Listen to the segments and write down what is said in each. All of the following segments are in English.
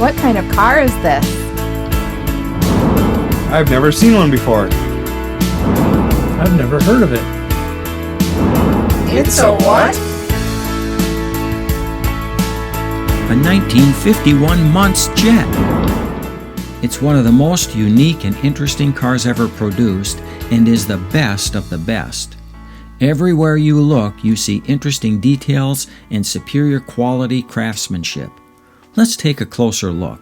What kind of car is this? I've never seen one before. I've never heard of it. It's a what? A 1951 Muntz Jet. It's one of the most unique and interesting cars ever produced and is the best of the best. Everywhere you look, you see interesting details and superior quality craftsmanship. Let's take a closer look.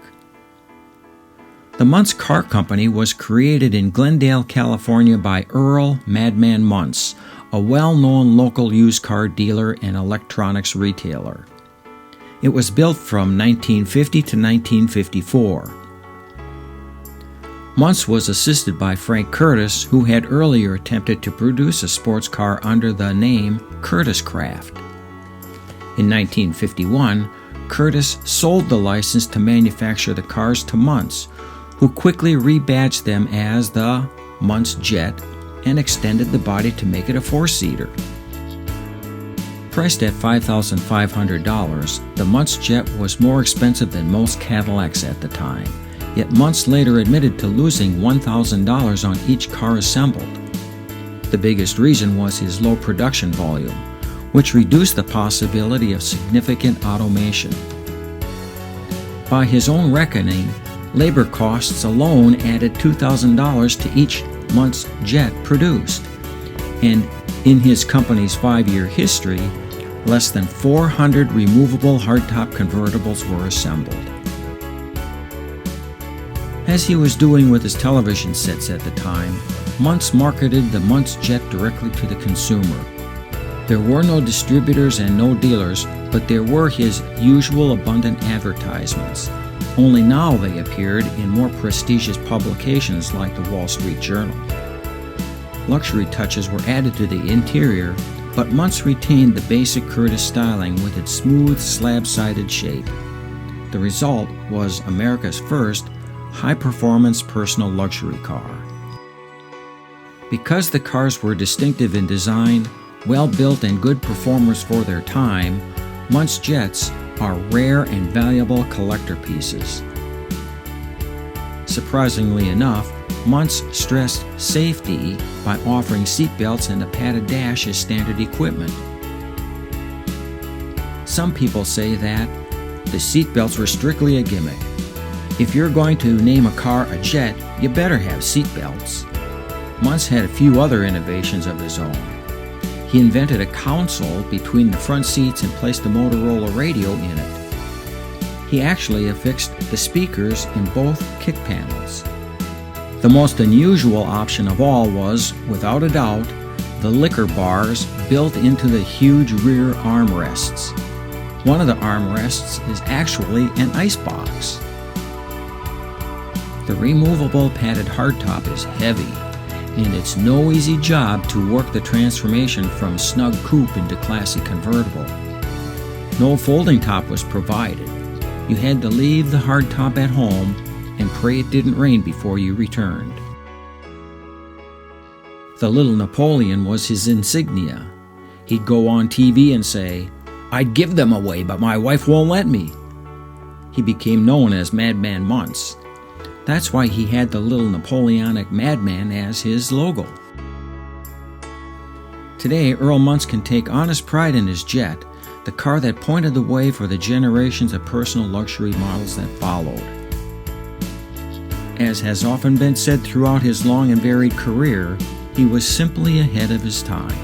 The Muntz Car Company was created in Glendale, California by Earl "Madman" Muntz, a well-known local used car dealer and electronics retailer. It was built from 1950 to 1954. Muntz was assisted by Frank Curtis, who had earlier attempted to produce a sports car under the name Curtis Craft. In 1951, Curtis sold the license to manufacture the cars to Muntz, who quickly rebadged them as the Muntz Jet and extended the body to make it a four-seater. Priced at $5,500, the Muntz Jet was more expensive than most Cadillacs at the time. Yet Muntz later admitted to losing $1,000 on each car assembled. The biggest reason was his low production volume, which reduced the possibility of significant automation. By his own reckoning, labor costs alone added $2,000 to each Muntz Jet produced, and in his company's 5-year history, less than 400 removable hardtop convertibles were assembled. As he was doing with his television sets at the time, Muntz marketed the Muntz Jet directly to the consumer. There were no distributors and no dealers, but there were his usual abundant advertisements. Only now they appeared in more prestigious publications like the Wall Street Journal. Luxury touches were added to the interior, but Muntz retained the basic Curtis styling with its smooth slab-sided shape. The result was America's first high-performance personal luxury car. Because the cars were distinctive in design, well-built and good performers for their time, Muntz Jets are rare and valuable collector pieces. Surprisingly enough, Muntz stressed safety by offering seat belts and a padded dash as standard equipment. Some people say that the seat belts were strictly a gimmick. If you're going to name a car a jet, you better have seat belts. Muntz had a few other innovations of his own. He invented a console between the front seats and placed a Motorola radio in it. He actually affixed the speakers in both kick panels. The most unusual option of all was, without a doubt, the liquor bars built into the huge rear armrests. One of the armrests is actually an icebox. The removable padded hardtop is heavy, and it's no easy job to work the transformation from snug coupe into classy convertible. No folding top was provided. You had to leave the hardtop at home and pray it didn't rain before you returned. The little Napoleon was his insignia. He'd go on TV and say, "I'd give them away, but my wife won't let me." He became known as Madman Muntz. That's why he had the little Napoleonic Madman as his logo. Today, Earl Muntz can take honest pride in his Jet, the car that pointed the way for the generations of personal luxury models that followed. As has often been said throughout his long and varied career, he was simply ahead of his time.